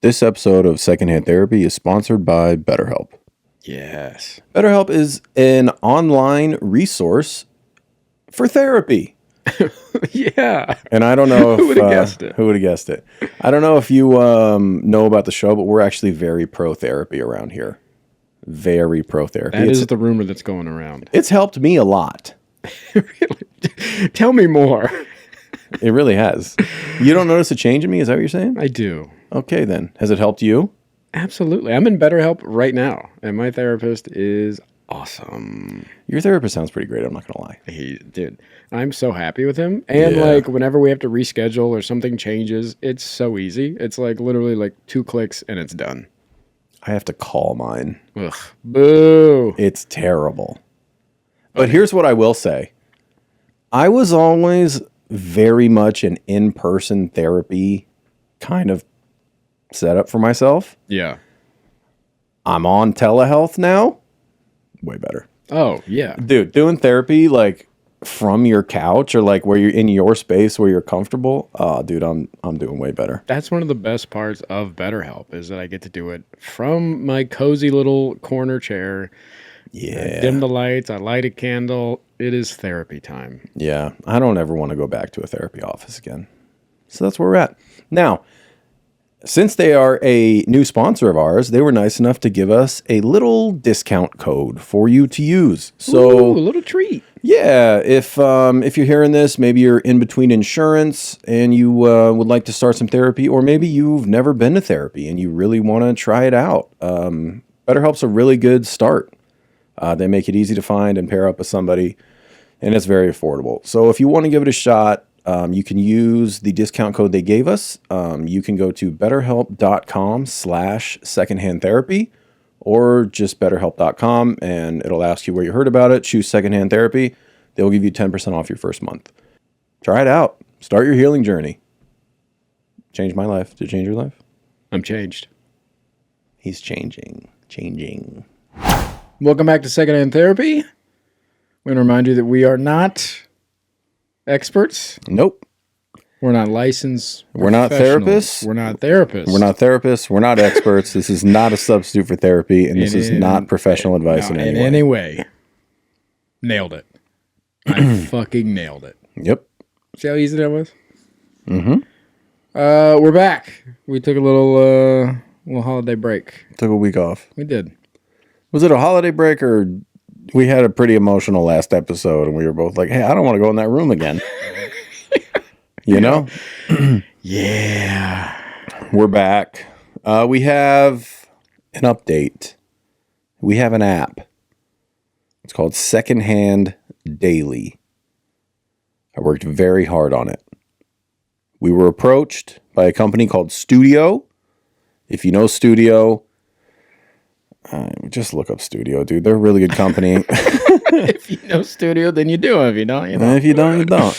This episode of Secondhand Therapy is sponsored by BetterHelp. Yes. BetterHelp is an online resource for therapy. Yeah. And I don't know if... Who would have guessed it? Who would have guessed it? I don't know if you know about the show, but we're actually very pro-therapy around here. Very pro-therapy. That is the rumor that's going around. It's helped me a lot. Really? Tell me more. It really has. You don't notice a change in me? Is that what you're saying? I do. Okay, then. Has it helped you? Absolutely. I'm in BetterHelp right now, and my therapist is awesome. Your therapist sounds pretty great, I'm not going to lie. Dude, I'm so happy with him. And like whenever we have to reschedule or something changes, it's so easy. It's like literally like 2 clicks and it's done. I have to call mine. Ugh. Boo. It's terrible. But here's what I will say. I was always very much an in-person therapy kind of setup for myself. Yeah. I'm on telehealth now. Way better. Oh, yeah. Dude, doing therapy like from your couch or like where you're in your space where you're comfortable. Oh, dude, I'm doing way better. That's one of the best parts of BetterHelp is that I get to do it from my cozy little corner chair. Yeah. I dim the lights. I light a candle. It is therapy time. Yeah. I don't ever want to go back to a therapy office again. So that's where we're at. Now, since they are a new sponsor of ours, they were nice enough to give us a little discount code for you to use. So, ooh, a little treat. Yeah, if you're hearing this, maybe you're in between insurance and you would like to start some therapy, or maybe you've never been to therapy and you really want to try it out. BetterHelp's a really good start. They make it easy to find and pair up with somebody, and it's very affordable. So if you want to give it a shot, you can use the discount code they gave us. You can go to betterhelp.com/secondhandtherapy or just betterhelp.com, and it'll ask you where you heard about it. Choose Secondhand Therapy. They'll give you 10% off your first month. Try it out. Start your healing journey. Changed my life. Did it change your life? I'm changed. He's changing. Changing. Welcome back to Secondhand Therapy. We want to remind you that we are not experts. Nope. We're not licensed. We're not therapists. We're not therapists. We're not therapists. We're not experts. This is not a substitute for therapy, and this is not professional advice in any way. In any way. Nailed it. I fucking nailed it. Yep. See how easy that was? Mm-hmm. We're back. We took a little holiday break. Took a week off. We did. Was it a holiday break, or we had a pretty emotional last episode, and we were both like, hey, I don't want to go in that room again. You know? Yeah. We're back. We have an update. We have an app. It's called Secondhand Daily. I worked very hard on it. We were approached by a company called Studio. If you know Studio, just look up Studio, dude. They're a really good company. If you know Studio, then you do. If you don't, you don't. If you don't, you don't.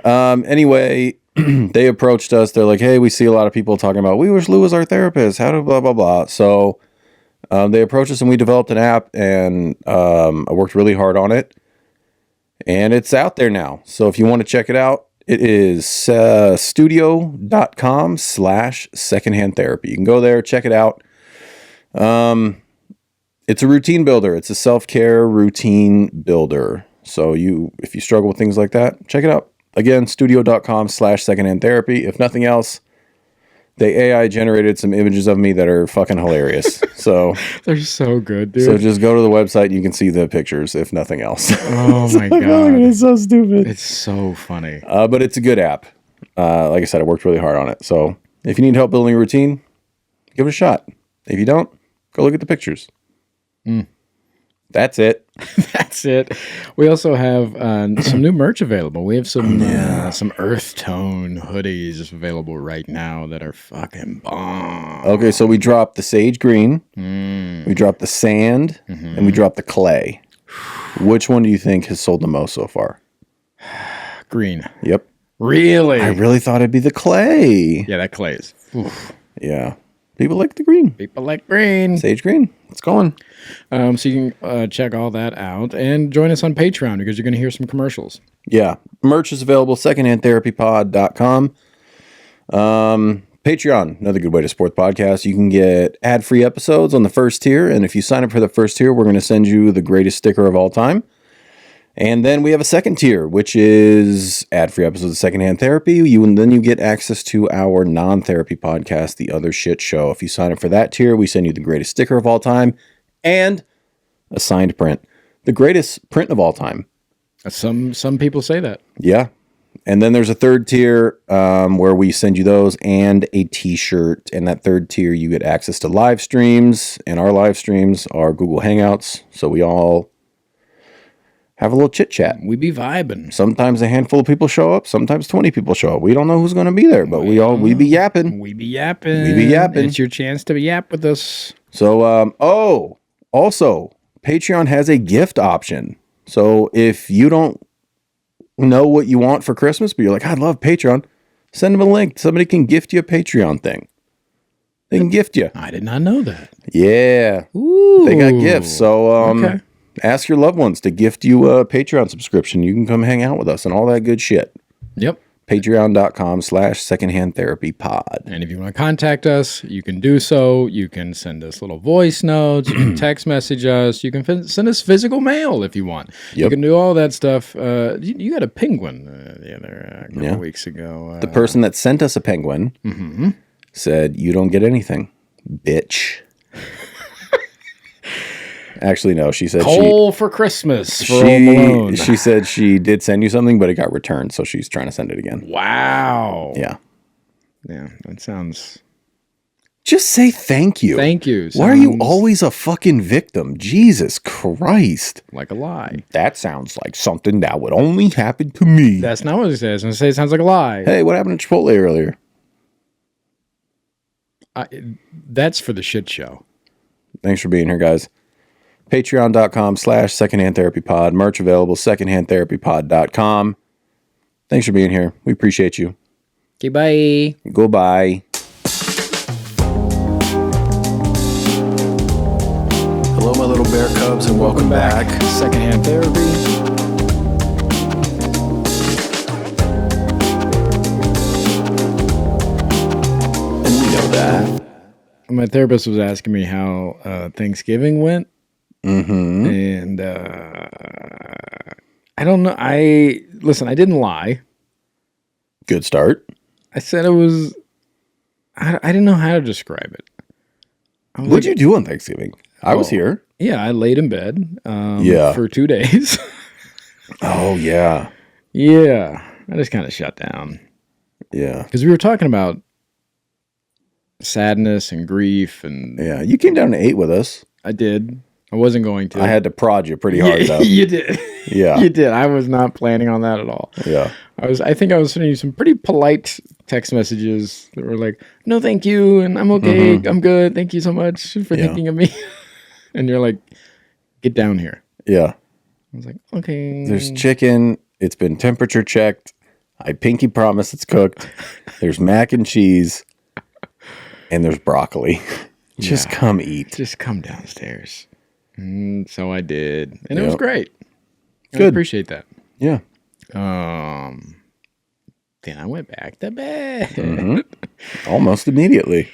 Anyway, they approached us. They're like, hey, we see a lot of people talking about, we wish Lou was our therapist. How do blah, blah, blah. So they approached us and we developed an app, and I worked really hard on it. And it's out there now. So if you want to check it out, it is studio.com/secondhandtherapy. You can go there, check it out. It's a routine builder. It's a self-care routine builder. So if you struggle with things like that, check it out. Again, studio.com/secondhandtherapy. If nothing else, they AI generated some images of me that are fucking hilarious. So they're so good, dude. So just go to the website and you can see the pictures, if nothing else. Oh my God. It's so stupid. It's so funny. But it's a good app. Like I said, I worked really hard on it. So if you need help building a routine, give it a shot. If you don't, go look at the pictures. That's it. That's it. We also have some new merch available. We have some earth tone hoodies available right now that are fucking bomb. Okay, so we dropped the sage green, we dropped the sand, and we dropped the clay. Which one do you think has sold the most so far? Green. Yep. Really? I really thought it'd be the clay. Yeah, that clay is. Oof. Yeah. People like the green. People like green. Sage green. It's going. So you can check all that out and join us on Patreon because you're going to hear some commercials. Yeah. Merch is available, secondhandtherapypod.com. Patreon, another good way to support the podcast. You can get ad-free episodes on the first tier, and if you sign up for the first tier, we're going to send you the greatest sticker of all time. And then we have a second tier, which is ad-free episodes of Secondhand Therapy. And then you get access to our non-therapy podcast, The Other Shit Show. If you sign up for that tier, we send you the greatest sticker of all time and a signed print. The greatest print of all time. Some people say that. Yeah. And then there's a third tier where we send you those and a t-shirt. And that third tier, you get access to live streams. And our live streams are Google Hangouts. So we all have a little chit chat. We be vibing. Sometimes a handful of people show up. Sometimes 20 people show up. We don't know who's going to be there, but we be yapping. We be yapping. We be yapping. It's your chance to yap with us. So, also, Patreon has a gift option. So if you don't know what you want for Christmas, but you're like, I love Patreon, send them a link. Somebody can gift you a Patreon thing. They can gift you. I did not know that. Yeah. Ooh. They got gifts. So ask your loved ones to gift you a Patreon subscription. You can come hang out with us and all that good shit. Yep. Patreon.com/secondhandtherapypod. And if you want to contact us, you can do so. You can send us little voice notes. You can text message us. You can send us physical mail if you want. Yep. You can do all that stuff. You got a penguin the other couple weeks ago. The person that sent us a penguin said, "You don't get anything, bitch." Actually, no. She said coal for Christmas for Home Alone. She said she did send you something, but it got returned, so she's trying to send it again. Wow. Yeah. Yeah, that sounds... Just say thank you. Thank you. Why are you always a fucking victim? Jesus Christ. Like a lie. That sounds like something that would only happen to me. That's not what it says. I was going to say it sounds like a lie. Hey, what happened to Chipotle earlier? That's for the shit show. Thanks for being here, guys. Patreon.com/secondhandtherapypod. Merch available, secondhandtherapypod.com. Thanks for being here. We appreciate you. Okay, bye. Goodbye. Hello, my little bear cubs, and welcome back. Secondhand Therapy. And we know that. My therapist was asking me how Thanksgiving went. Mm-hmm. And I don't know. I didn't lie. Good start. I said it was, I didn't know how to describe it. What'd you do on Thanksgiving? I was here. Yeah, I laid in bed for 2 days. Oh, yeah. Yeah, I just kind of shut down. Yeah. Because we were talking about sadness and grief. And yeah, you came down and ate with us. I did. I wasn't going to. I had to prod you pretty hard, though. You did. Yeah. You did. I was not planning on that at all. Yeah. I think I was sending you some pretty polite text messages that were like, no, thank you. And I'm okay. I'm good. Thank you so much for thinking of me. And you're like, get down here. Yeah. I was like, okay. There's chicken. It's been temperature checked. I pinky promise it's cooked. There's mac and cheese. And there's broccoli. Just come eat. Just come downstairs. And so I did. And it was great. Good. I appreciate that. Yeah. Then I went back to bed. Mm-hmm. Almost immediately.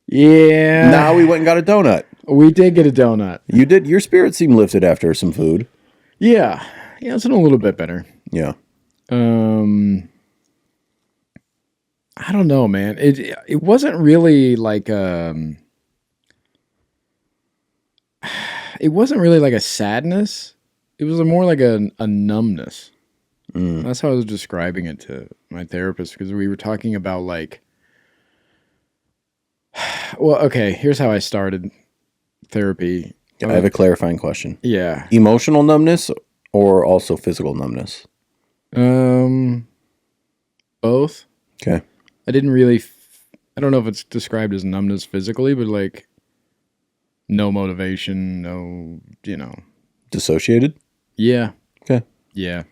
Yeah. Now we went and got a donut. We did get a donut. You did. Your spirit seemed lifted after some food. Yeah. Yeah, it's a little bit better. Yeah. I don't know, man. It wasn't really like it wasn't really like a sadness. It was more like a numbness. That's how I was describing it to my therapist, because we were talking about like, well, okay, here's how I started therapy. I have a clarifying question. Yeah. Emotional numbness or also physical numbness? Both. Okay. I didn't really, I don't know if it's described as numbness physically, but like no motivation, no, Dissociated? Yeah. Okay. Yeah.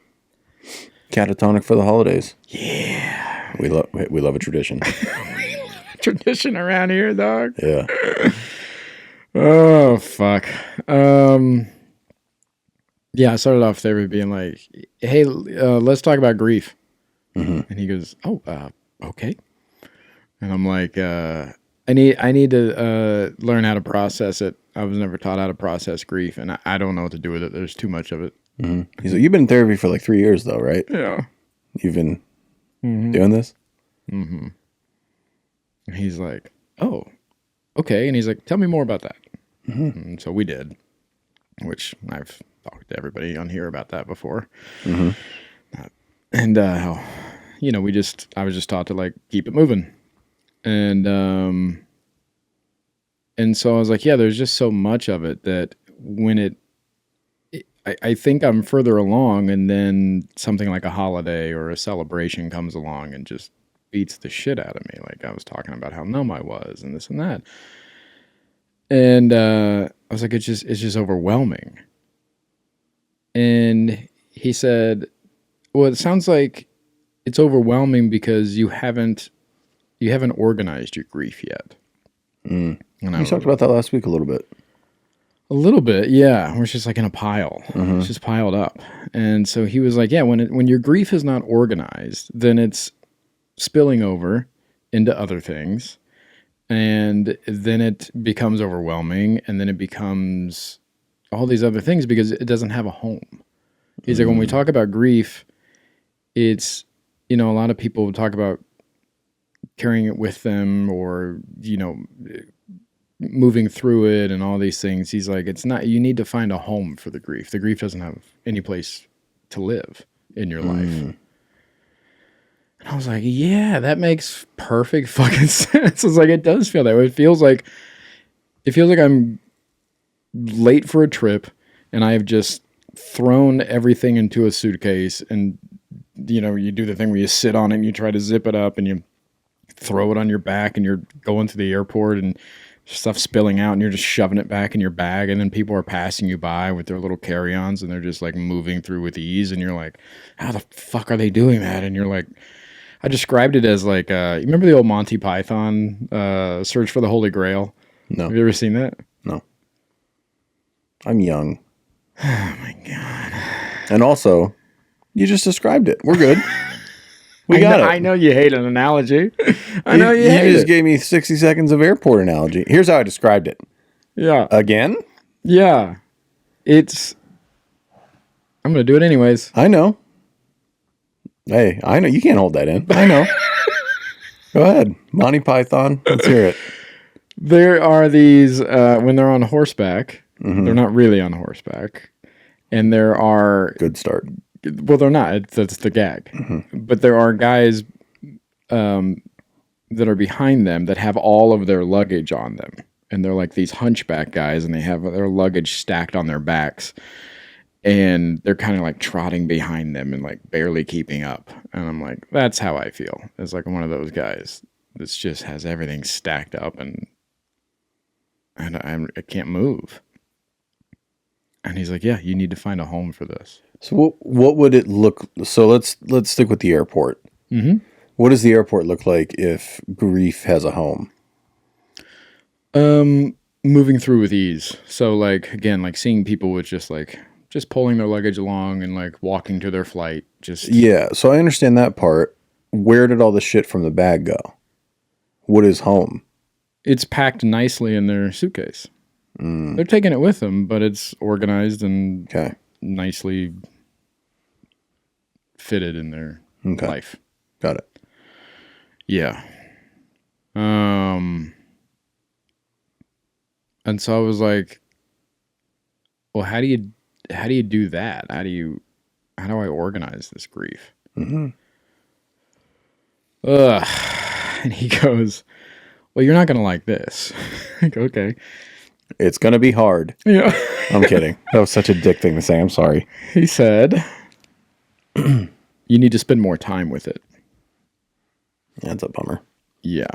Catatonic for the holidays. Yeah. We love a tradition. Tradition around here, dog. Yeah. Oh, fuck. Yeah, I started off therapy being like, hey, let's talk about grief. Mm-hmm. And he goes, oh, okay. And I'm like, I need to learn how to process it. I was never taught how to process grief, and I don't know what to do with it. There's too much of it. Mm-hmm. He's like, you've been in therapy for like 3 years, though, right? Yeah. You've been doing this? Mm-hmm. And he's like, oh, okay. And he's like, tell me more about that. Mm-hmm. And so we did, which I've talked to everybody on here about that before. Mm-hmm. And how, I was just taught to like keep it moving. And so I was like, yeah, there's just so much of it that when I think I'm further along, and then something like a holiday or a celebration comes along and just beats the shit out of me. Like I was talking about how numb I was and this and that. And I was like, it's just overwhelming. And he said, well, it sounds like it's overwhelming because you haven't organized your grief yet. And we talked about that last week a little bit. A little bit, yeah. We're just like in a pile. It's just piled up. And so he was like, yeah, when your grief is not organized, then it's spilling over into other things. And then it becomes overwhelming. And then it becomes all these other things because it doesn't have a home. He's like, when we talk about grief, it's, a lot of people talk about carrying it with them or, moving through it and all these things. He's like, it's not, you need to find a home for the grief. The grief doesn't have any place to live in your life. And I was like, yeah, that makes perfect fucking sense. It's like, it does feel that way. It feels like I'm late for a trip and I have just thrown everything into a suitcase and, you do the thing where you sit on it and you try to zip it up and you throw it on your back and you're going to the airport and stuff spilling out and you're just shoving it back in your bag, and then people are passing you by with their little carry-ons and they're just like moving through with ease, and you're like, how the fuck are they doing that? And you're like, I described it as like, you remember the old Monty Python Search for the Holy Grail? No. Have you ever seen that? No. I'm young. Oh my God. And also, you just described it. We're good. We got it. I know you hate an analogy. I know you hate You just it. gave me 60 seconds of airport analogy. Here's how I described it. Yeah. Again? Yeah. I'm going to do it anyways. I know. Hey, I know. You can't hold that in. I know. Go ahead. Monty Python. Let's hear it. There are these, when they're on horseback, they're not really on horseback. And there are... Good start. Well, they're not. That's the gag. But there are guys that are behind them that have all of their luggage on them. And they're like these hunchback guys, and they have their luggage stacked on their backs. And they're kind of like trotting behind them and like barely keeping up. And I'm like, that's how I feel. It's like one of those guys that just has everything stacked up and I can't move. And he's like, yeah, you need to find a home for this. So what would it look? So let's stick with the airport. What does the airport look like if grief has a home? Moving through with ease. So like, again, like seeing people with just pulling their luggage along and like walking to their flight. Yeah. So I understand that part. Where did all the shit from the bag go? What is home? It's packed nicely in their suitcase. They're taking it with them, but it's organized and nicely fitted in their life. Got it. Yeah. And so I was like, well, how do you do that? How do I organize this grief? Ugh. And he goes, well, you're not going to like this. Like, okay. It's going to be hard. Yeah. I'm kidding. That was such a dick thing to say. I'm sorry. He said, you need to spend more time with it. That's a bummer. Yeah.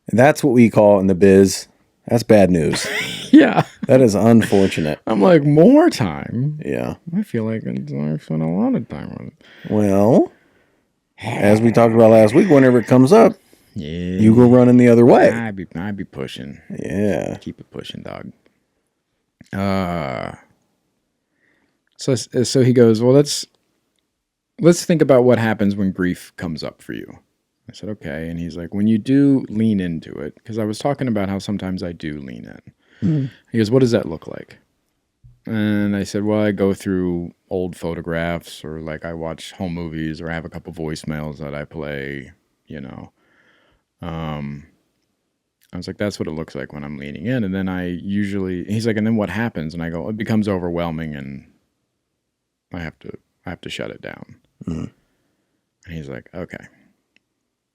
And that's what we call in the biz. That's bad news. Yeah. That is unfortunate. I'm like, more time? Yeah. I feel like I spent a lot of time with it. Well, as we talked about last week, whenever it comes up, you go running the other way. I'd be pushing. Yeah. Keep it pushing, dog. So he goes, well, let's think about what happens when grief comes up for you. I said, okay. And he's like, when you do lean into it, because I was talking about how sometimes I do lean in. He goes, what does that look like? And I said, well, I go through old photographs, or like I watch home movies, or I have a couple voicemails that I play, you know. I was like, that's what it looks like when I'm leaning in. And then he's like, and then what happens? And I go, it becomes overwhelming and I have to shut it down. And he's like, okay.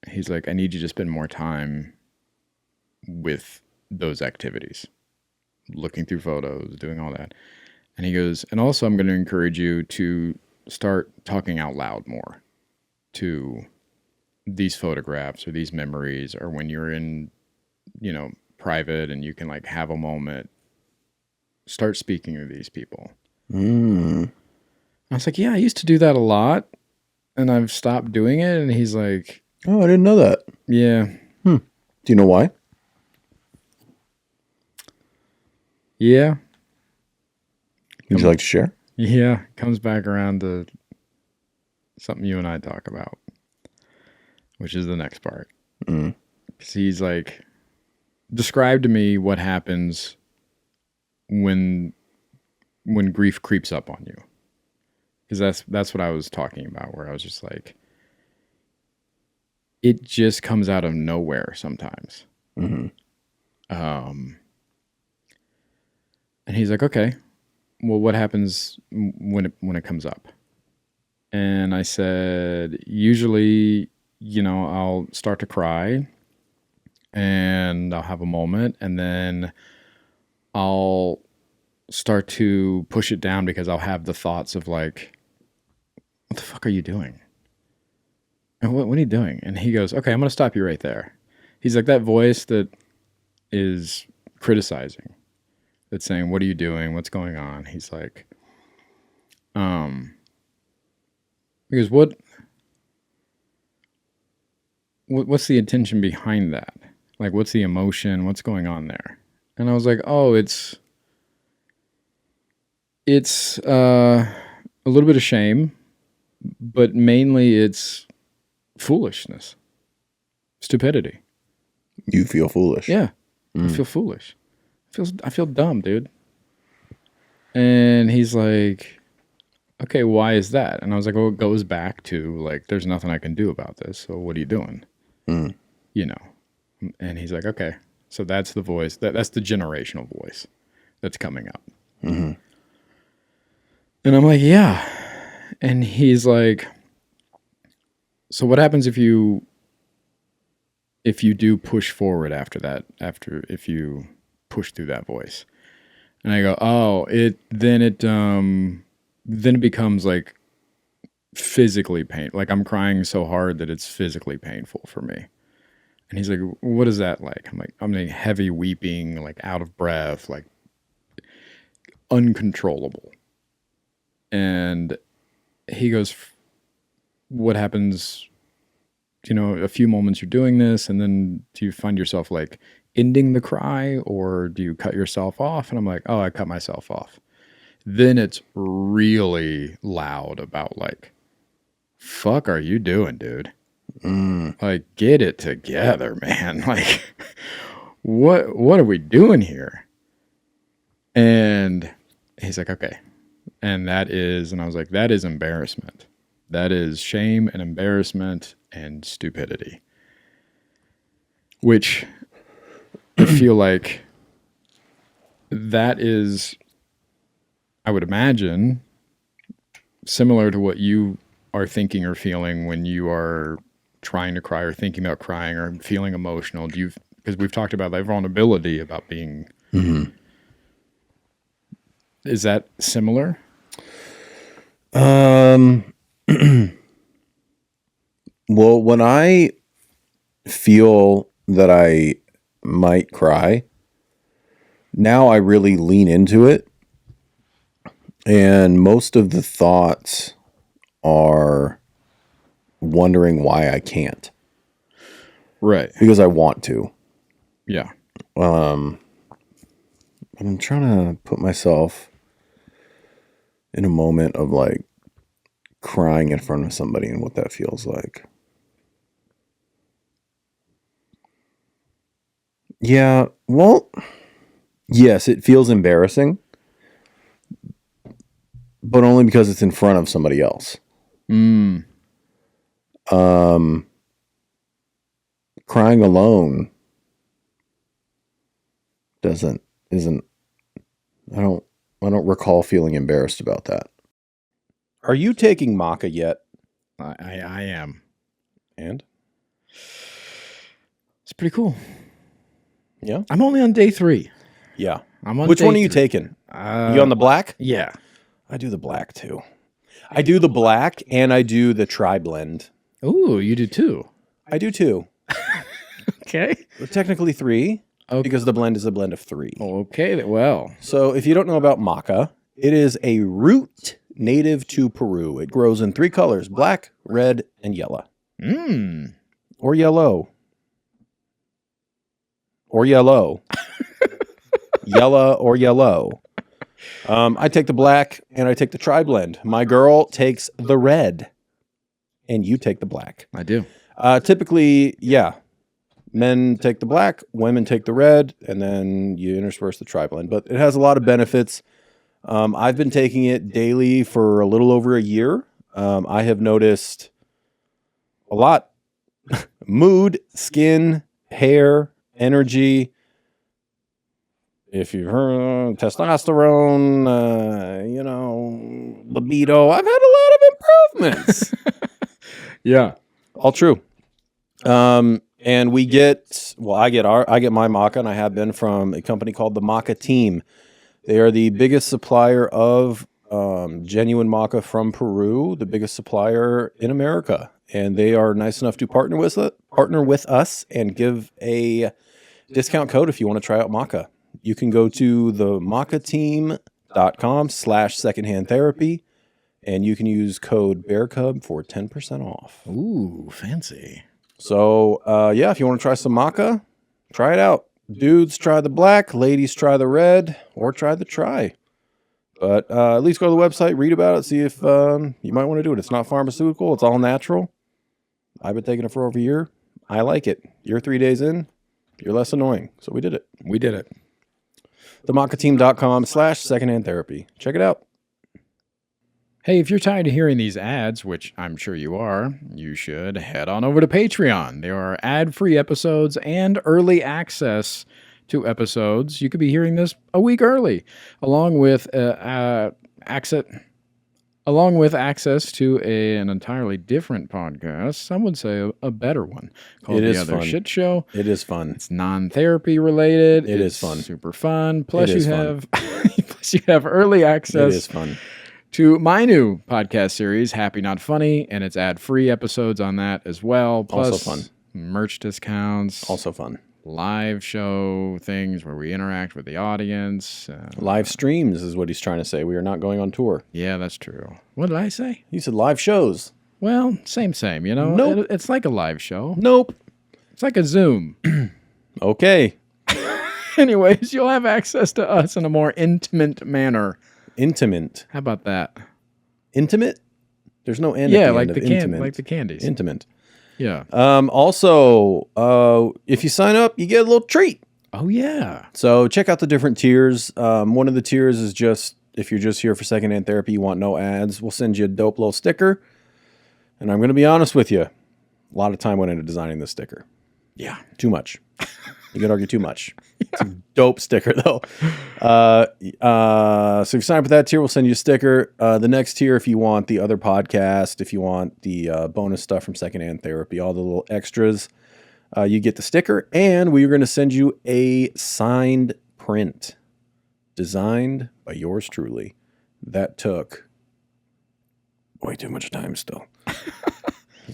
He's like, I need you to spend more time with those activities, looking through photos, doing all that. And he goes, and also I'm going to encourage you to start talking out loud more to these photographs or these memories, or when you're in, you know, private and you can like have a moment, start speaking to these people. I was like, yeah, I used to do that a lot and I've stopped doing it. And he's like, Oh, I didn't know that. yeah. Do you know why? Yeah. Would you like to share? Yeah. Comes back around to something you and I talk about, which is the next part. Because he's like, describe to me what happens when grief creeps up on you. Because that's what I was talking about, where I was just like, it just comes out of nowhere sometimes. And he's like, okay, well, what happens when it comes up? And I said, usually, you know, I'll start to cry and I'll have a moment, and then I'll start to push it down because I'll have the thoughts of like, what the fuck are you doing? And what are you doing? And he goes, okay, I'm going to stop you right there. He's like, that voice that is criticizing, that's saying, what are you doing? What's going on? He's like, he goes, what's the intention behind that? Like, what's the emotion? What's going on there? And I was like, oh, it's a little bit of shame, but mainly it's foolishness, stupidity. You feel foolish. Yeah, I feel foolish. I feel dumb, dude. And he's like, okay, why is that? And I was like, well, it goes back to like, there's nothing I can do about this. So what are you doing? You know? And he's like, okay, so that's the voice. That's the generational voice that's coming up. And I'm like, yeah. And he's like, so what happens if you do push forward after that, if you push through that voice? And I go, oh, then it becomes like physically pain. Like I'm crying so hard that it's physically painful for me. And he's like, what is that like? I'm like, I'm like heavy weeping, like out of breath, like uncontrollable. And he goes, what happens, you know, a few moments you're doing this, and then do you find yourself like ending the cry, or do you cut yourself off? And I'm like, oh, I cut myself off. Then it's really loud about like, fuck are you doing, dude? Like, get it together, man. Like, what are we doing here? And he's like, okay. And I was like, that is embarrassment. That is shame and embarrassment and stupidity. Which I feel like that is, I would imagine, similar to what you are thinking or feeling when you are trying to cry or thinking about crying or feeling emotional. Because we've talked about that vulnerability, about being, is that similar? Well, when I feel that I might cry, now I really lean into it. And most of the thoughts are wondering why I can't. Right. Because I want to. Yeah. I'm trying to put myself in a moment of like crying in front of somebody and what that feels like. Yeah, well, yes, it feels embarrassing, but only because it's in front of somebody else. Mm. Crying alone isn't I don't recall feeling embarrassed about that. Are you taking maca yet? I am. And It's pretty cool. yeah, I'm only on day 3. yeah. I'm on Which day one are you 3. taking? You on the black? Yeah. I do the black too. I do the black and I do the tri blend. Ooh, you do too. I do too. Okay. Technically 3 Okay. because the blend is a blend of 3. Okay. Well. So if you don't know about maca, it is a root native to Peru. It grows in 3 colors: black, red, and yellow. Or yellow. Or yellow. Yellow or yellow. I take the black and I take the tri blend. My girl takes the red and you take the black. I do. Typically, yeah. Men take the black, women take the red, and then you intersperse the tri blend. But it has a lot of benefits. I've been taking it daily for a little over a year. I have noticed a lot. Mood, skin, hair, energy. If you've heard testosterone, libido, I've had a lot of improvements. Yeah. All true. And I get my maca, and I have been from a company called the Maca Team. They are the biggest supplier of genuine maca from Peru, the biggest supplier in America, and they are nice enough to partner with us and give a discount code if you want to try out maca. You can go to the macateam.com/secondhand therapy, and you can use code BEARCUB for 10% off. Ooh, fancy. So, if you want to try some maca, try it out. Dudes, try the black. Ladies, try the red. Or try the tri. But at least go to the website, read about it, see if you might want to do it. It's not pharmaceutical. It's all natural. I've been taking it for over a year. I like it. You're 3 days in. You're less annoying. So we did it. We did it. themacateam.com/secondhand therapy. Check it out. Hey, if you're tired of hearing these ads, which I'm sure you are, you should head on over to Patreon. There are ad-free episodes and early access to episodes. You could be hearing this a week early, along with access to an entirely different podcast. Some would say a better one called The Other Shit Show. It is fun. It's non-therapy related. It is fun. Super fun. Plus you have early access. It is fun. To my new podcast series, Happy Not Funny, and it's ad-free episodes on that as well. Plus Also fun. Merch discounts. Also fun. Live show things where we interact with the audience. Live streams is what he's trying to say. We are not going on tour. Yeah, that's true. What did I say? He said live shows. Well, same, you know? Nope. It's like a live show. Nope. It's like a Zoom. Okay. Anyways, you'll have access to us in a more intimate manner. Intimate. How about that? Intimate? There's no N yeah, at the like end the of intimate. like the candies. Intimate. Yeah. Also, if you sign up, you get a little treat. Oh, yeah. So check out the different tiers. One of the tiers is just, if you're just here for secondhand therapy, you want no ads, we'll send you a dope little sticker. And I'm going to be honest with you. A lot of time went into designing this sticker. Yeah. Too much. You can argue too much. Yeah. It's a dope sticker, though. So if you sign up for that tier, we'll send you a sticker. The next tier, if you want the other podcast, if you want the bonus stuff from Secondhand Therapy, all the little extras, you get the sticker. And we are going to send you a signed print designed by yours truly. That took way too much time still.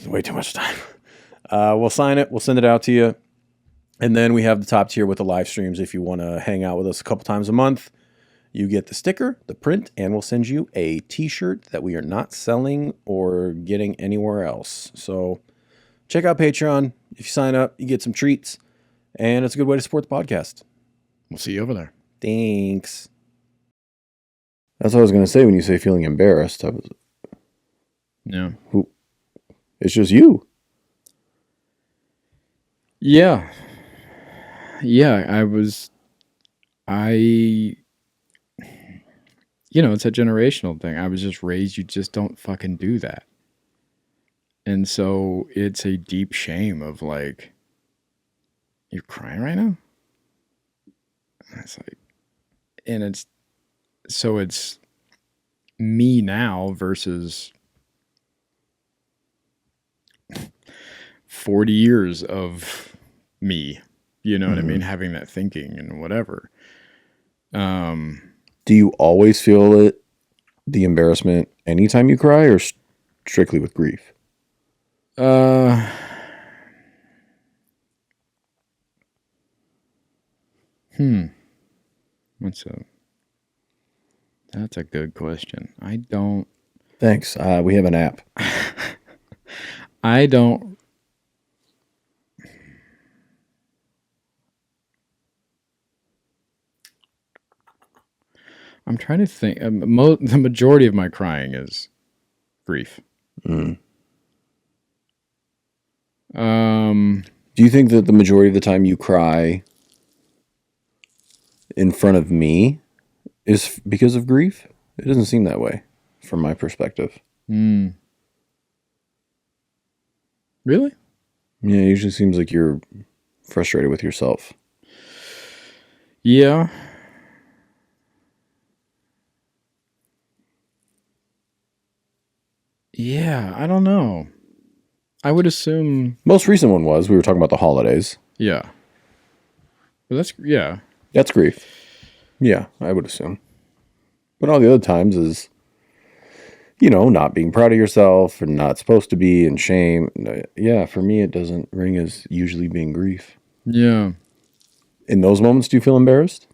Way too much time. We'll sign it. We'll send it out to you. And then we have the top tier with the live streams. If you want to hang out with us a couple times a month, you get the sticker, the print, and we'll send you a t-shirt that we are not selling or getting anywhere else. So check out Patreon. If you sign up, you get some treats, and it's a good way to support the podcast. We'll see you over there. Thanks. That's what I was going to say when you say feeling embarrassed. Yeah. It's just you. Yeah. it's a generational thing. I was just raised, you just don't fucking do that. And so it's a deep shame of like, you're crying right now? It's like, and it's me now versus 40 years of me, you know what I mean? Having that thinking and whatever. Do you always feel the embarrassment anytime you cry, or strictly with grief? That's a good question. I don't. Thanks. We have an app. I don't. I'm trying to think. The majority of my crying is grief. Do you think that the majority of the time you cry in front of me is because of grief? It doesn't seem that way from my perspective. Really? Yeah, it usually seems like you're frustrated with yourself. Yeah. Yeah, I don't know. I would assume. Most recent one was, we were talking about the holidays. Yeah. But yeah. That's grief. Yeah, I would assume. But all the other times is, not being proud of yourself and not supposed to be, and shame. Yeah, for me, it doesn't ring as usually being grief. Yeah. In those moments, do you feel embarrassed?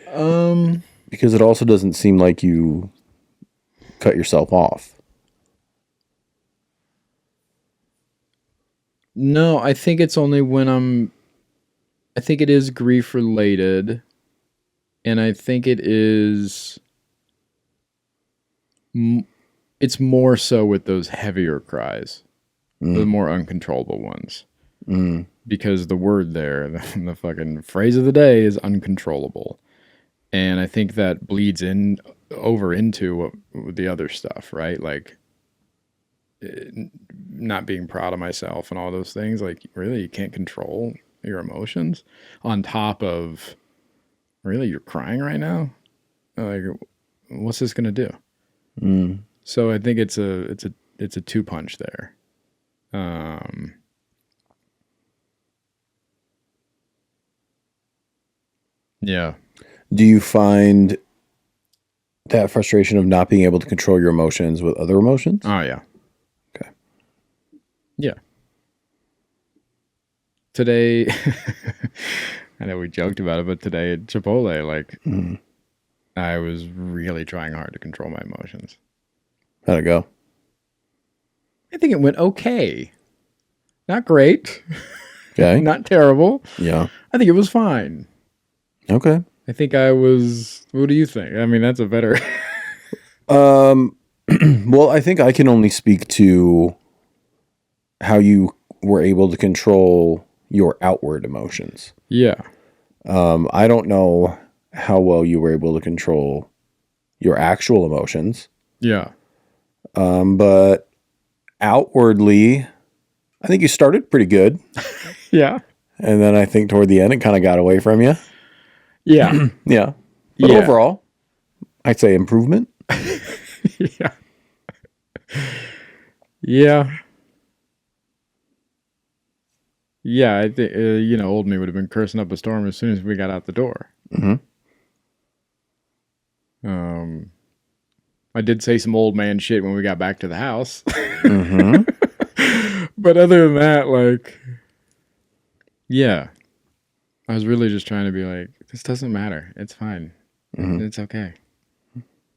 Because it also doesn't seem like you cut yourself off. No, I think it's only when I think it is grief related. And I think it's more so with those heavier cries, the more uncontrollable ones. Because the word there, the fucking phrase of the day is uncontrollable. And I think that bleeds over into the other stuff, right? Like not being proud of myself and all those things. Like, really, you can't control your emotions on top of, really, you're crying right now? Like, what's this going to do? So I think it's a two punch there. Yeah. Do you find that frustration of not being able to control your emotions with other emotions? Oh, yeah. Okay. Yeah. Today, I know we joked about it, but today at Chipotle, like, I was really trying hard to control my emotions. How'd it go? I think it went okay. Not great. Okay. Not terrible. Yeah. I think it was fine. Okay. I think I was. What do you think? I mean, that's a better. Well, I think I can only speak to how you were able to control your outward emotions. Yeah. I don't know how well you were able to control your actual emotions. Yeah. But outwardly, I think you started pretty good. Yeah. And then I think toward the end, it kind of got away from you. Yeah. Yeah. But overall, I'd say improvement. Yeah. Yeah. Yeah, I think, old me would have been cursing up a storm as soon as we got out the door. I did say some old man shit when we got back to the house. But other than that, like, yeah. I was really just trying to be like, this doesn't matter. It's fine. It's okay.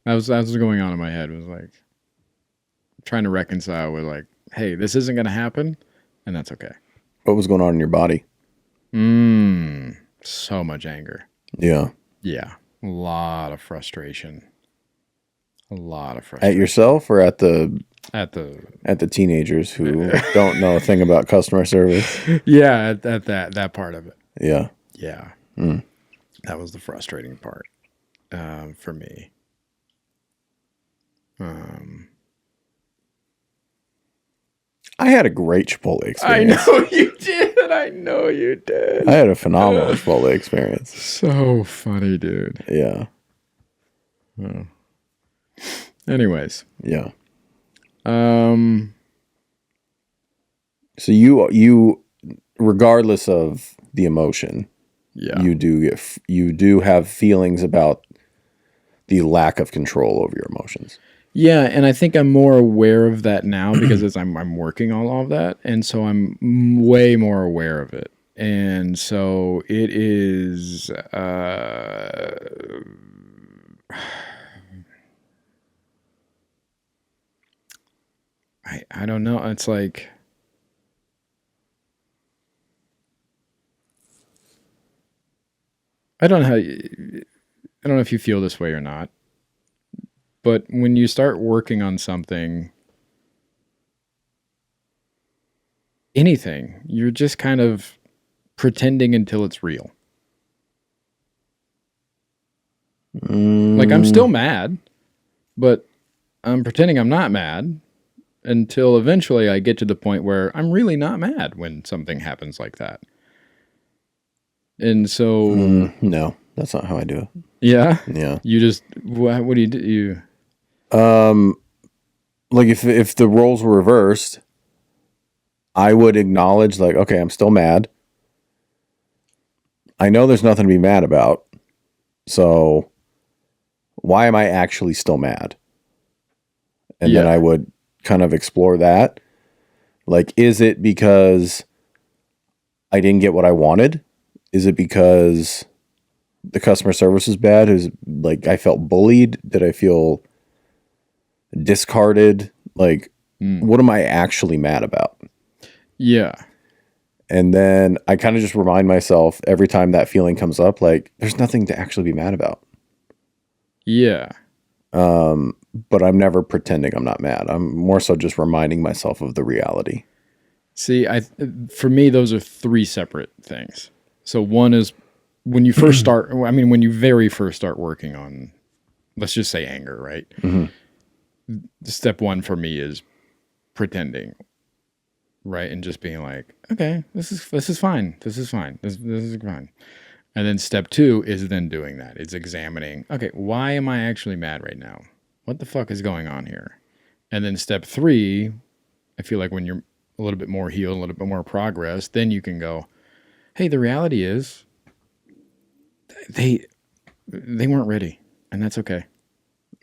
That was going on in my head. Was like trying to reconcile with like, hey, this isn't going to happen, and that's okay. What was going on in your body? So much anger. Yeah. Yeah. A lot of frustration. At yourself or at the At the at the teenagers who don't know a thing about customer service. yeah, at that part of it. Yeah. Yeah. That was the frustrating part for me. I had a great Chipotle I experience. know you did. I know you did. I had a phenomenal Chipotle experience. So funny, dude. Yeah. Anyways. Yeah. So you regardless of the emotion, Yeah. you do have feelings about the lack of control over your emotions. Yeah, and I think I'm more aware of that now because as I'm working on all of that, and so I'm way more aware of it. And so it is I don't know. It's like I don't know how I don't know if you feel this way or not. But when you start working on something, anything, you're just kind of pretending until it's real. Like I'm still mad, but I'm pretending I'm not mad until eventually I get to the point where I'm really not mad when something happens like that. And so No, that's not how I do it. Yeah? Yeah. You just what do you do? Like if the roles were reversed, I would acknowledge like, okay, I'm still mad. I know there's nothing to be mad about. So why am I actually still mad? And then I would kind of explore that. Like, is it because I didn't get what I wanted? Is it because the customer service is bad? Is like I felt bullied? Did I feel discarded? Like, what am I actually mad about? Yeah. And then I kind of just remind myself every time that feeling comes up, like, there's nothing to actually be mad about. Yeah. But I'm never pretending I'm not mad. I'm more so just reminding myself of the reality. See, for me, those are three separate things. So one is when you first start, I mean, when you very first start working on, let's just say anger, right? Mm-hmm. Step one for me is pretending, right? And just being like, okay, this is fine. This is fine. This is fine. And then step two is then doing that. It's examining, okay, why am I actually mad right now? What the fuck is going on here? And then step three, I feel like when you're a little bit more healed, a little bit more progress, then you can go, hey, the reality is they weren't ready, and that's okay.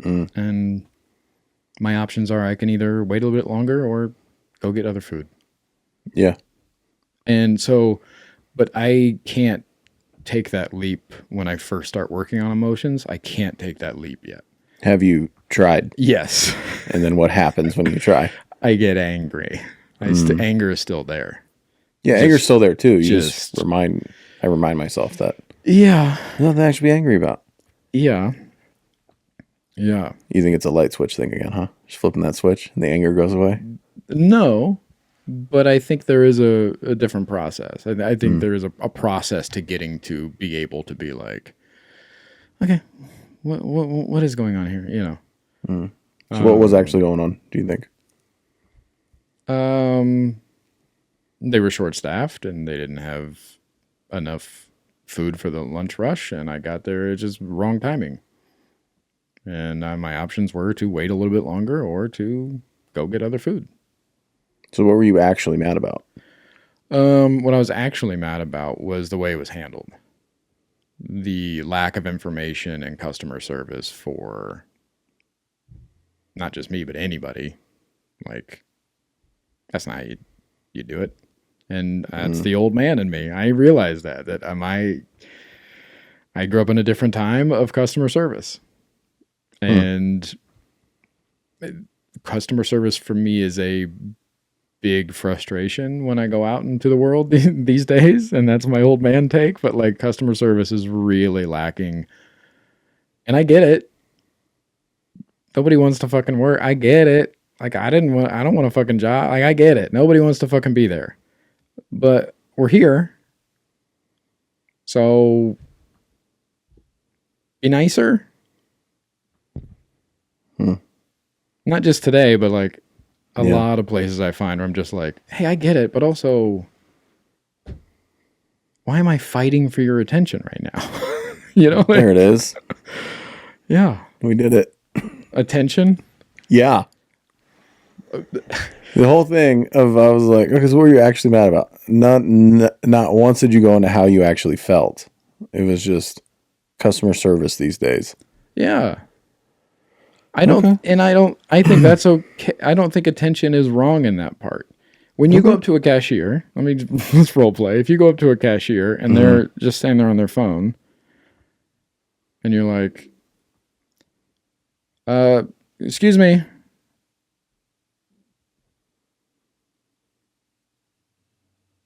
And my options are I can either wait a little bit longer or go get other food. Yeah. And so, but I can't take that leap when I first start working on emotions. I can't take that leap yet. Have you tried? Yes. And then what happens when you try? I get angry. Anger is still there. Yeah, anger's still there too. You I remind myself that. Yeah. Nothing to actually be angry about. Yeah. Yeah. You think it's a light switch thing again, huh? Just flipping that switch and the anger goes away? No, but I think there is a different process. I think there is a process to getting to be able to be like, okay, what is going on here? You know. So what was actually going on, do you think? They were short-staffed and they didn't have enough food for the lunch rush, and I got there at just wrong timing. And my options were to wait a little bit longer or to go get other food. So what were you actually mad about? What I was actually mad about was the way it was handled. The lack of information and customer service for not just me, but anybody. Like, that's not how you do it. And that's the old man in me. I realized that I grew up in a different time of customer service. And customer service for me is a big frustration when I go out into the world these days. And that's my old man take. But like, customer service is really lacking. And I get it. Nobody wants to fucking work. I get it. Like, I don't want a fucking job. Like, I get it. Nobody wants to fucking be there. But we're here. So be nicer. Not just today, but like a lot of places I find where I'm just like, hey, I get it, but also, why am I fighting for your attention right now? You know? Like, there it is. Yeah. We did it. Attention? Yeah. The whole thing of, I was like, okay, so what were you actually mad about? Not once did you go into how you actually felt. It was just customer service these days. Yeah. I think that's okay. I don't think attention is wrong in that part. When you go up to a cashier, let's role play. If you go up to a cashier and they're just standing there on their phone and you're like, excuse me.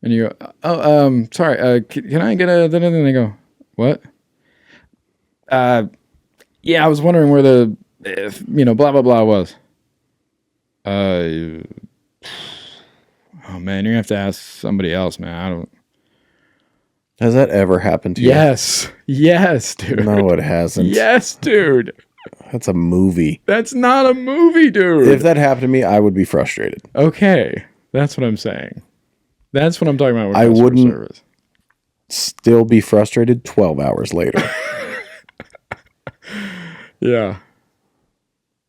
And you go, oh, sorry, can I get a, and they go, what? Yeah, I was wondering where the, blah, blah, blah was. Oh man, you're gonna have to ask somebody else, man. I don't. Has that ever happened to you? Yes, dude. No, it hasn't. Yes, dude. That's a movie. That's not a movie, dude. If that happened to me, I would be frustrated. Okay, that's what I'm saying. That's what I'm talking about with I customer wouldn't service. Still be frustrated 12 hours later. Yeah.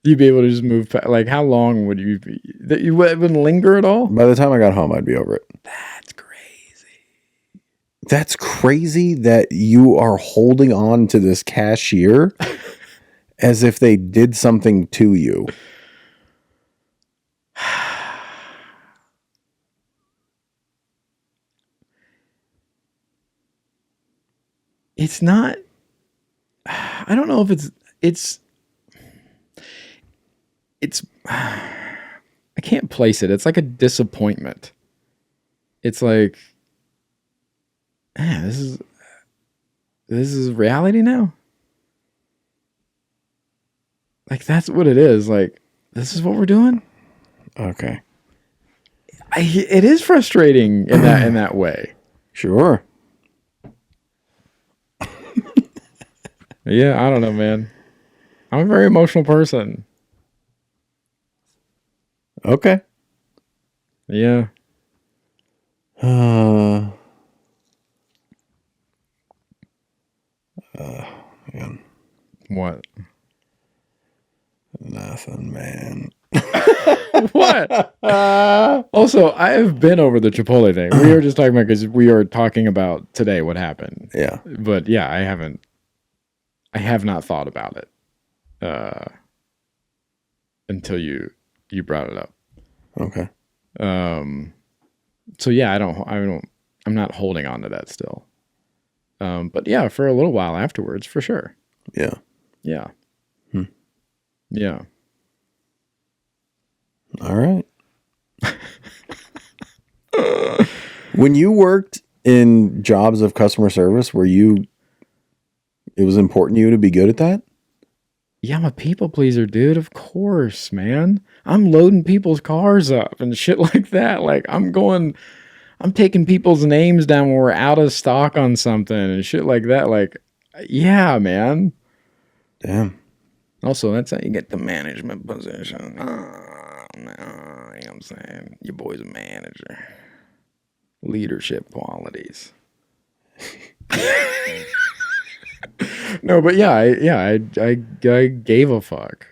You'd be able to just move past, like, how long would you be? That you wouldn't linger at all? By the time I got home, I'd be over it. That's crazy. That's crazy that you are holding on to this cashier as if they did something to you. It's not, I don't know if it's I can't place it. It's like a disappointment. It's like, man, this is reality now. Like, that's what it is. Like, this is what we're doing. Okay. It is frustrating in that way. Sure. Yeah, I don't know, man. I'm a very emotional person. Okay. Yeah. Man. What? Nothing, man. What? Also, I have been over the Chipotle thing. We were just talking about, because we are talking about today what happened. Yeah. But yeah, I have not thought about it until you brought it up. Okay. So yeah, I'm not holding on to that still. But yeah, for a little while afterwards, for sure. Yeah. Yeah. Yeah. All right. When you worked in jobs of customer service, it was important to you to be good at that? Yeah, I'm a people pleaser, dude. Of course, man. I'm loading people's cars up and shit like that. Like, I'm taking people's names down when we're out of stock on something and shit like that. Like, yeah, man. Damn. Also, that's how you get the management position. You know what I'm saying? Your boy's a manager. Leadership qualities. No, but yeah, I gave a fuck.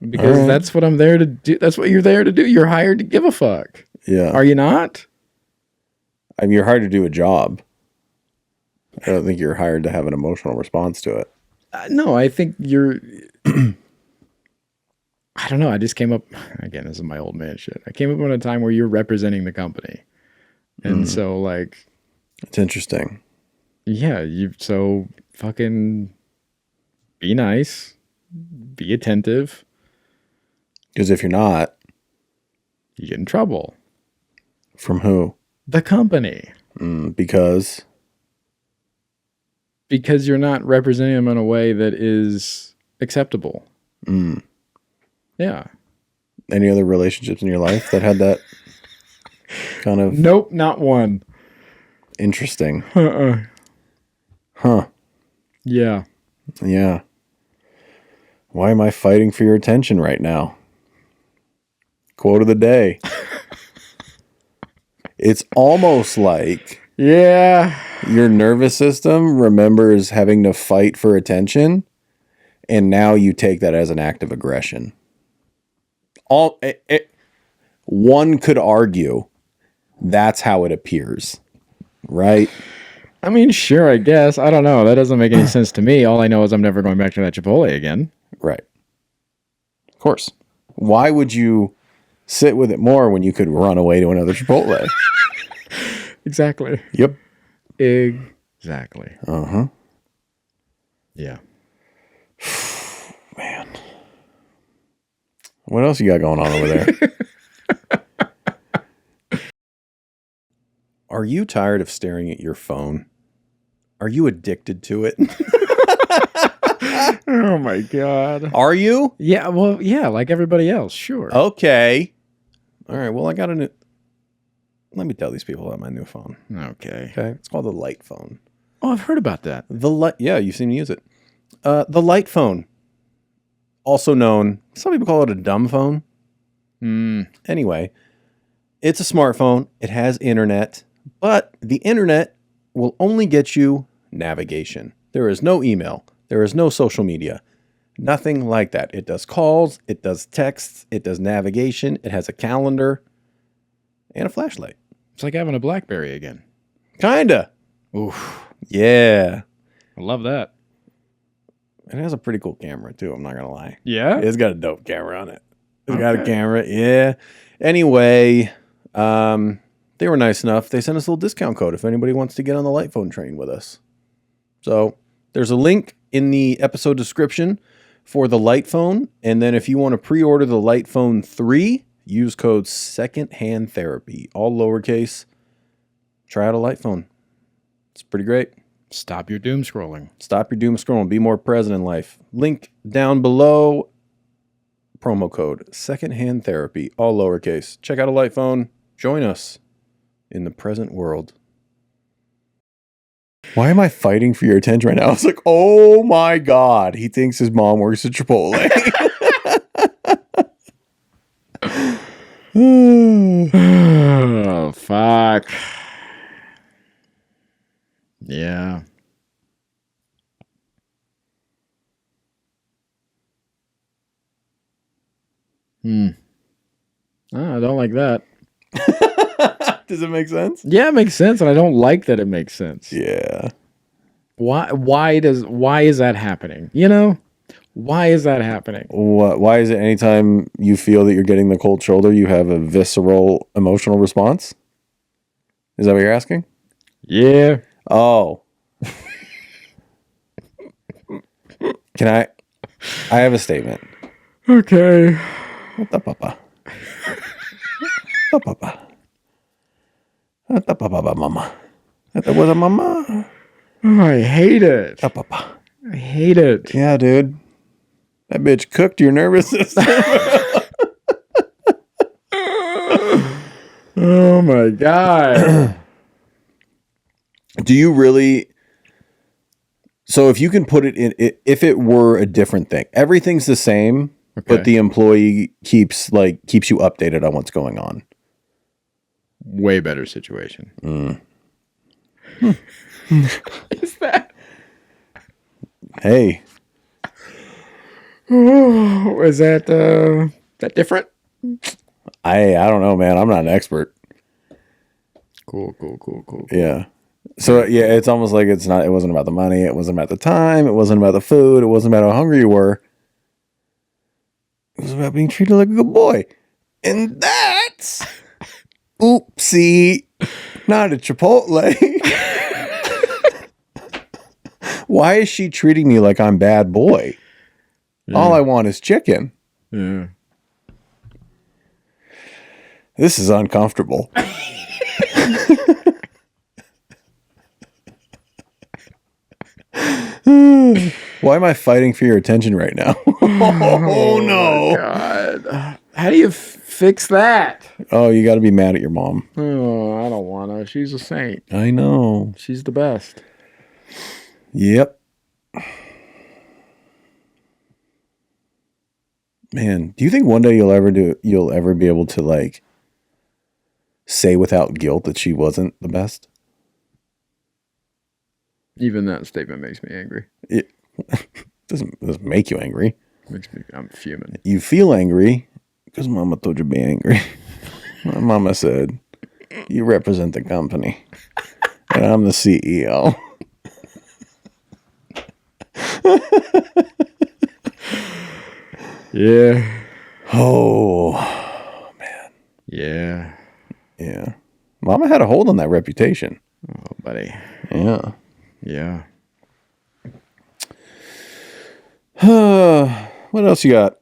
Because that's what I'm there to do. That's what you're there to do. You're hired to give a fuck. Yeah. Are you not? I mean, you're hired to do a job. I don't think you're hired to have an emotional response to it. No, I think you're... I don't know. I just came up... Again, this is my old man shit. I came up on a time where you're representing the company. And so, like... It's interesting. Yeah, so fucking be nice. Be attentive. Because if you're not... You get in trouble. From who? The company. Because you're not representing them in a way that is acceptable. Yeah. Any other relationships in your life that had that kind of Nope, not one. interesting? Uh-uh. Huh. Yeah. Yeah. Why am I fighting for your attention right now? Quote of the day. It's almost like Yeah. your nervous system remembers having to fight for attention, and now you take that as an act of aggression. One could argue that's how it appears, right? I mean, sure, I guess. I don't know. That doesn't make any sense to me. All I know is I'm never going back to that Chipotle again. Right. Of course. Why would you sit with it more when you could run away to another Chipotle? Exactly. Yep. Exactly. Uh-huh. Yeah. Man. What else you got going on over there? Are you tired of staring at your phone? Are you addicted to it? Oh my God. Are you? Yeah, well, yeah, like everybody else, sure. Okay. All right. Well, I got a new... Let me tell these people about my new phone. Okay. Okay. It's called the Light phone. Oh, I've heard about that. The Light... Yeah, you've seen me use it. The Light phone. Also known... Some people call it a dumb phone. Anyway, it's a smartphone. It has internet. But the internet will only get you navigation. There is no email. There is no social media. Nothing like that. It does calls. It does texts. It does navigation. It has a calendar and a flashlight. It's like having a BlackBerry again. Kinda. Oof. Yeah. I love that. It has a pretty cool camera too. I'm not going to lie. Yeah? It's got a dope camera on it. It's got a camera. Yeah. Anyway, they were nice enough. They sent us a little discount code if anybody wants to get on the Light phone train with us. So there's a link in the episode description for the Light phone. And then if you want to pre-order the Light phone 3, use code Secondhand Therapy, all lowercase. Try out a Light phone. It's pretty great. Stop your doom scrolling. Stop your doom scrolling. Be more present in life. Link down below. Promo code Secondhand Therapy, all lowercase. Check out a Light phone. Join us in the present world. Why am I fighting for your attention right now? I was like, oh my God. He thinks his mom works at Chipotle. Oh, fuck. Yeah. I don't like that. Does it make sense? Yeah, it makes sense, and I don't like that it makes sense. Yeah. Why is that happening? You know? Why is that happening? Why is it anytime you feel that you're getting the cold shoulder, you have a visceral emotional response? Is that what you're asking? Yeah. Oh. I have a statement. Okay. What the papa? What the papa? What the papa, mama? What the was a mama? Oh, I hate it. The papa. I hate it. Yeah, dude. That bitch cooked your nervous system. Oh my God. Do you really? So if you can put it in, if it were a different thing, everything's the same, but the employee keeps you updated on what's going on. Way better situation. Is that? Hey. Oh, is that different? I don't know, man. I'm not an expert. Cool. Yeah. So yeah, it's almost like it wasn't about the money. It wasn't about the time. It wasn't about the food. It wasn't about how hungry you were. It was about being treated like a good boy. And that's oopsie, not a Chipotle. Why is she treating me like I'm bad boy? Yeah. All I want is chicken. Yeah. This is uncomfortable. Why am I fighting for your attention right now? Oh no. God. How do you fix that? Oh, you got to be mad at your mom. Oh, I don't want to. She's a saint. I know. She's the best. Yep. Man, do you think one day you'll ever be able to like say without guilt that she wasn't the best? Even that statement makes me angry. It doesn't make you angry. I'm fuming. You feel angry because mama told you to be angry. My mama said, you represent the company and I'm the CEO. Yeah. Oh, man. Yeah. Yeah. Mama had a hold on that reputation. Oh, buddy. Yeah. Yeah. What else you got?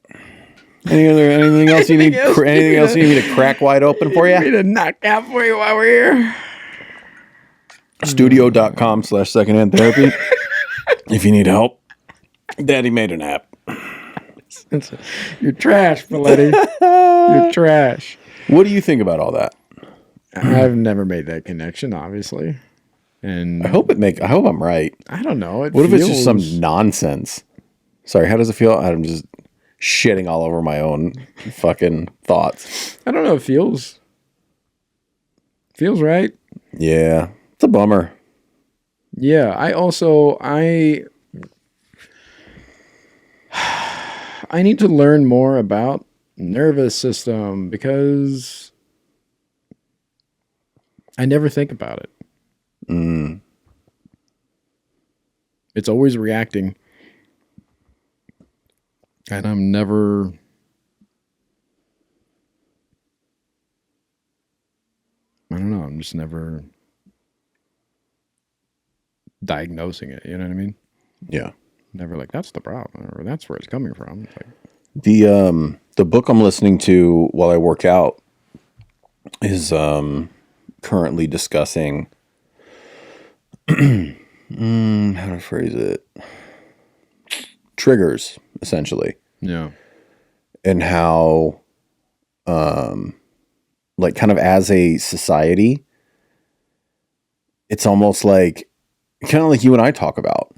Anything else you need? Anything else you need me to crack wide open for you? Need to knock out for you while we're here. Studio.com/secondhand therapy. If you need help, Daddy made an app. You're trash, Paletti. You're trash. What do you think about all that? I've never made that connection, obviously. And I hope I'm right. I don't know. What if it's just some nonsense? Sorry, how does it feel? I'm just shitting all over my own fucking thoughts. I don't know. It feels right. Yeah, it's a bummer. Yeah, I need to learn more about nervous system because I never think about it. It's always reacting. And I'm never... I don't know. I'm just never diagnosing it. You know what I mean? Yeah. Never like, that's the problem, or that's where it's coming from. It's like, the book I'm listening to while I work out is currently discussing how to phrase it, triggers, essentially. yeah. And how like kind of as a society, it's almost like kind of like you and I talk about,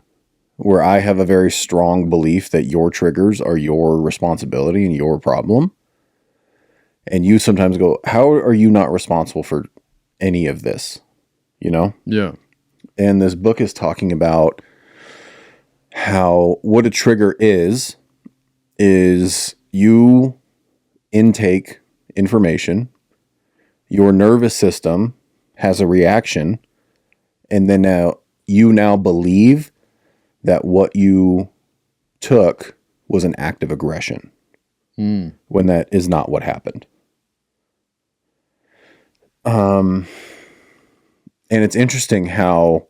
where I have a very strong belief that your triggers are your responsibility and your problem. And you sometimes go, how are you not responsible for any of this? You know? Yeah. And this book is talking about how what a trigger is you intake information, your nervous system has a reaction, and then you now believe that what you took was an act of aggression when that is not what happened. And it's interesting how,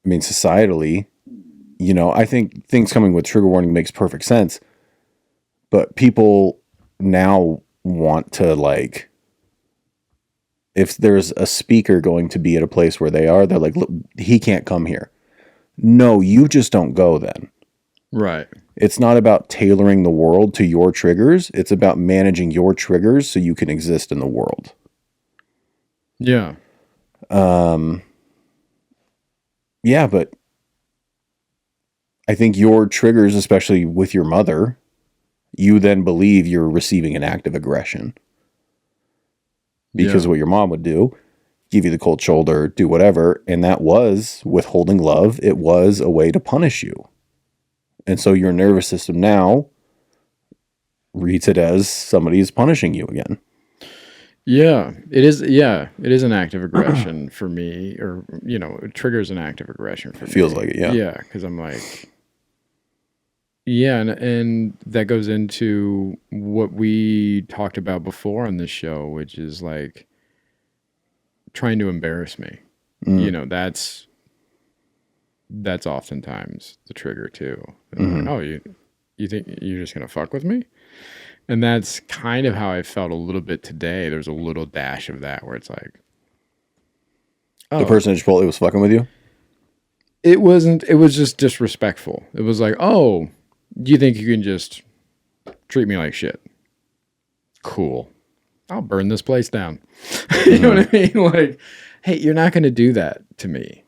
I mean, societally, you know, I think things coming with trigger warning makes perfect sense, but people now want to, like, if there's a speaker going to be at a place where they are, they're like, look, he can't come here. No, you just don't go then. Right. It's not about tailoring the world to your triggers. It's about managing your triggers so you can exist in the world. Yeah. Yeah, but I think your triggers, especially with your mother, you then believe you're receiving an act of aggression. Because of what your mom would do, give you the cold shoulder, do whatever, and that was withholding love. It was a way to punish you. And so your nervous system now reads it as somebody is punishing you again. Yeah, it is. Yeah, it is an act of aggression for me, or, you know, it triggers an act of aggression for me. Feels like it, yeah. Yeah, because I'm like, yeah, and that goes into what we talked about before on this show, which is like trying to embarrass me. You know, that's oftentimes the trigger too. Like, oh, you think you're just gonna fuck with me? And that's kind of how I felt a little bit today. There's a little dash of that where it's like, oh, The person at Chipotle was fucking with you? it wasn't. It was just disrespectful. It was like, oh, do you think you can just treat me like shit? cool. I'll burn this place down. You know what I mean? Like, hey, you're not going to do that to me.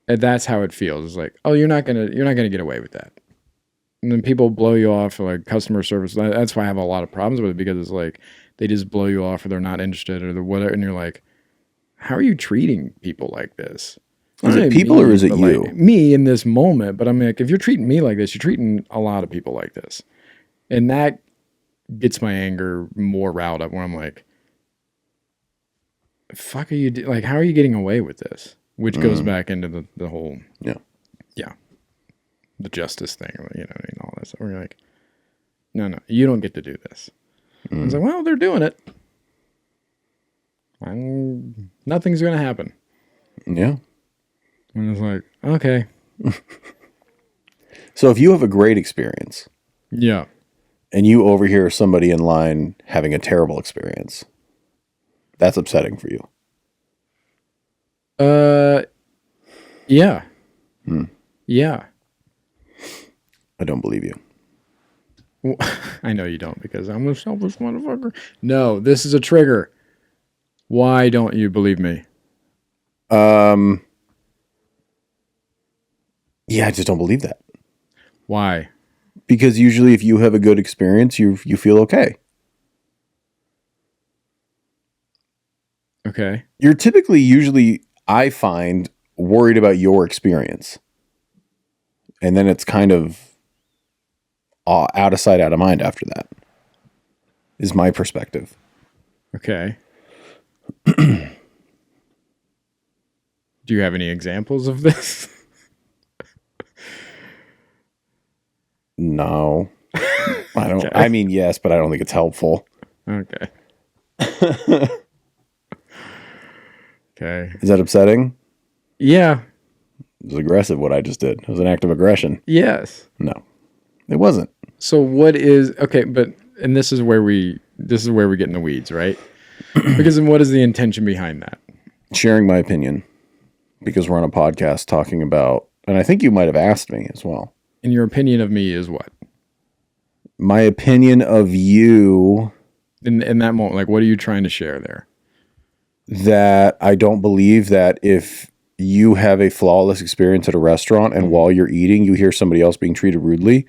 And that's how it feels. It's like, oh, you're not going to get away with that. And then people blow you off for like customer service. That's why I have a lot of problems with it, because it's like they just blow you off or they're not interested or they're whatever. And you're like, how are you treating people like this? Is it people or is it you? Like, me in this moment. But I'm like, if you're treating me like this, you're treating a lot of people like this. And that gets my anger more riled up when I'm like, fuck are you like, how are you getting away with this? Which goes back into the whole the justice thing, you know, and all that stuff. We're like, no, you don't get to do this. I was like, well, they're doing it. Nothing's gonna happen. Yeah. And it's like, okay. So if you have a great experience, Yeah. and you overhear somebody in line having a terrible experience, that's upsetting for you. Yeah. Yeah. I don't believe you. Well, I know you don't, because I'm a selfish motherfucker. No, this is a trigger. Why don't you believe me? Yeah, I just don't believe that. Why? Because usually if you have a good experience, you feel okay. Okay. You're usually, I find, worried about your experience. And then it's kind of out of sight, out of mind after that, is my perspective. Okay. Do you have any examples of this? No. I don't. Okay. I mean, yes, but I don't think it's helpful. Okay. Okay. Is that upsetting? Yeah. It was aggressive what I just did. It was an act of aggression. Yes. No, it wasn't. So what is okay? And this is where we get in the weeds, right? Because then what is the intention behind that? Sharing my opinion, because we're on a podcast talking about, and I think you might have asked me as well. And your opinion of me is what? My opinion of you. In that moment, like, what are you trying to share there? That I don't believe that if you have a flawless experience at a restaurant and while you're eating, you hear somebody else being treated rudely,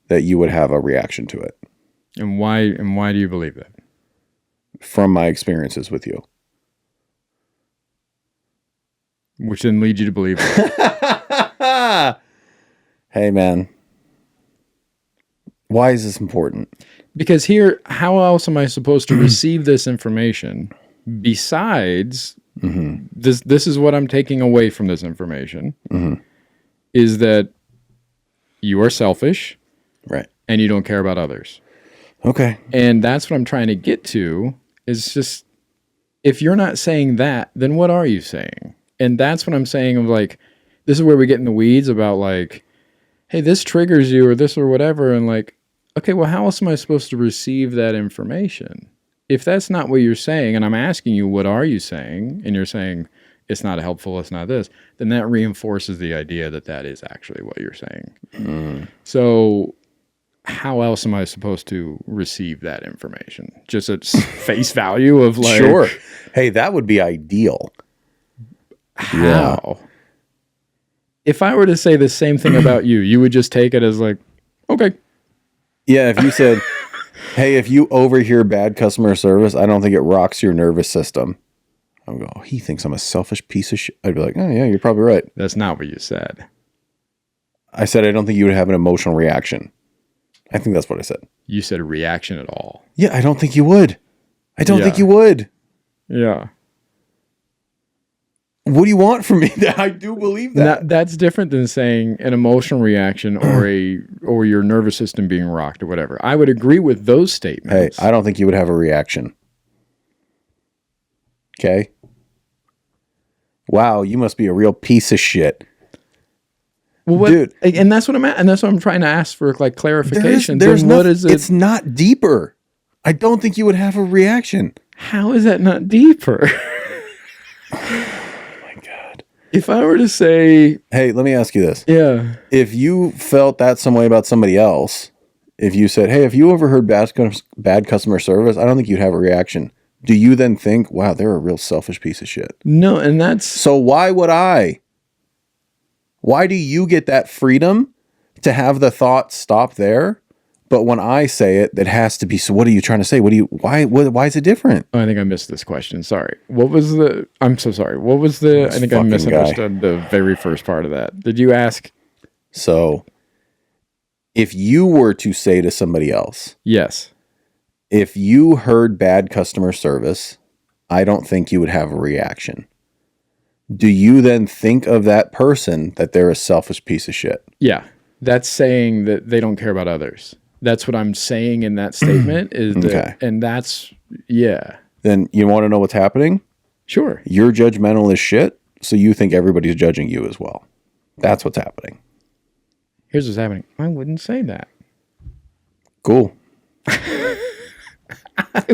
that you would have a reaction to it. And why do you believe that? From my experiences with you. Which then leads you to believe that. Hey, man. Why is this important? Because here, how else am I supposed to receive this information besides this is what I'm taking away from this information, is that you are selfish, right, and you don't care about others. Okay. And that's what I'm trying to get to, is just, if you're not saying that, then what are you saying? And that's what I'm saying of like, this is where we get in the weeds about like, hey, this triggers you or this or whatever. And like, okay, well, how else am I supposed to receive that information? If that's not what you're saying, and I'm asking you, what are you saying? And you're saying, it's not helpful, it's not this, then that reinforces the idea that that is actually what you're saying. So how else am I supposed to receive that information? Just at face value of like... Sure. Hey, that would be ideal. How? Yeah. If I were to say the same thing about you, you would just take it as like, okay. Yeah, if you said, hey, if you overhear bad customer service, I don't think it rocks your nervous system. I'm going, oh, he thinks I'm a selfish piece of shit. I'd be like, oh, yeah, you're probably right. That's not what you said. I said, I don't think you would have an emotional reaction. I think that's what I said. You said reaction at all. Yeah, I don't think you would. I don't think you would. Yeah. What do you want from me? I do believe that. That's different than saying an emotional reaction or your nervous system being rocked or whatever. I would agree with those statements. Hey, I don't think you would have a reaction. Okay? Wow, you must be a real piece of shit. Well, dude, and that's what I'm at, and that's what I'm trying to ask for, like, clarification. What is it? It's not deeper. I don't think you would have a reaction. How is that not deeper? If I were to say... Hey, let me ask you this. Yeah. If you felt that some way about somebody else, if you said, hey, if you overheard bad customer service, I don't think you'd have a reaction. Do you then think, wow, they're a real selfish piece of shit? No, and that's... So why would I? Why do you get that freedom to have the thought stop there? But when I say it, that has to be, so what are you trying to say? Why is it different? Oh, I think I missed this question. Sorry. I'm so sorry. What was I think I misunderstood the very first part of that. Did you ask? So if you were to say to somebody else, yes, if you heard bad customer service, I don't think you would have a reaction. Do you then think of that person that they're a selfish piece of shit? Yeah. That's saying that they don't care about others. That's what I'm saying in that statement is that, Okay. And that's, yeah. Then you want to know what's happening? Sure. You're judgmental as shit, so you think everybody's judging you as well. That's what's happening. Here's what's happening. I wouldn't say that. Cool. I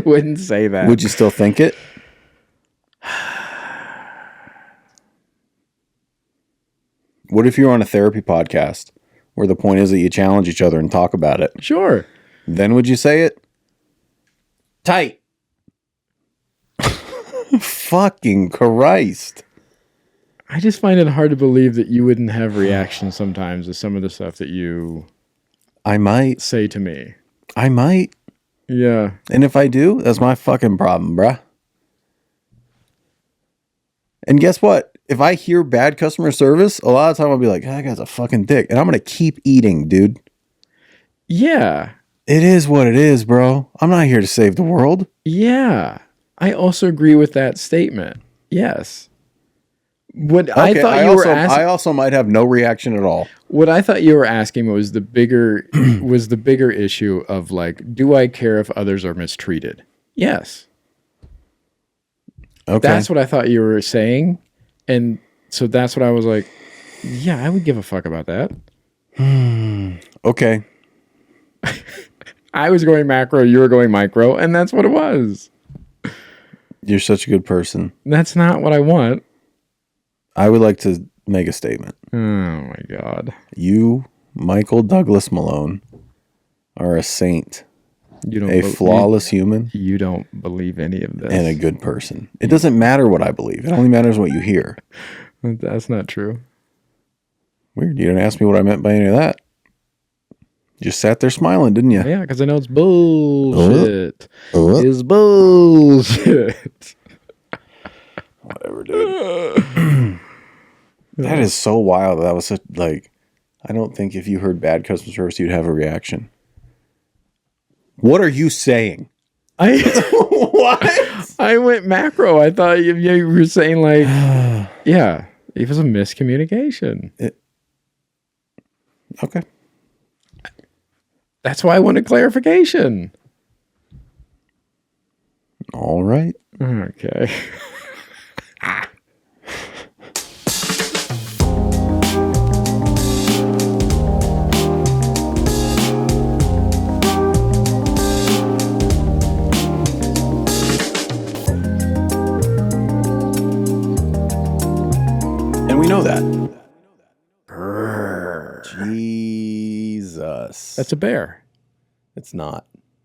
wouldn't say that. Would you still think it? What if you're on a therapy podcast where the point is that you challenge each other and talk about it? Sure. Then would you say it? Tight. Fucking Christ. I just find it hard to believe that you wouldn't have reactions sometimes to some of the stuff that you I might. say to me. I might. Yeah. And if I do, that's my fucking problem, bruh. And guess what? If I hear bad customer service, a lot of time I'll be like, that guy's a fucking dick. And I'm going to keep eating, dude. Yeah. It is what it is, bro. I'm not here to save the world. Yeah. I also agree with that statement. Yes. I also might have no reaction at all. What I thought you were asking was the bigger issue of like, do I care if others are mistreated? Yes. Okay. That's what I thought you were saying. And so that's what I was like, yeah, I would give a fuck about that. Okay. I was going macro, you were going micro, and that's what it was. You're such a good person. That's not what I want. I would like to make a statement. Oh my God. You, Michael Douglas Malone, are a saint. A flawless human. You don't believe any of this. And a good person. It doesn't matter what I believe. It only matters what you hear. That's not true. Weird. You didn't ask me what I meant by any of that. You just sat there smiling, didn't you? Yeah, because I know it's bullshit. It's bullshit. Whatever, dude. That is so wild. That was such, like, I don't think if you heard bad customer service, you'd have a reaction. What are you saying? What? I went macro. I thought you were saying like, yeah, it was a miscommunication. Okay. That's why I wanted clarification. All right. Okay. And we know that. Jesus. That's a bear. It's not.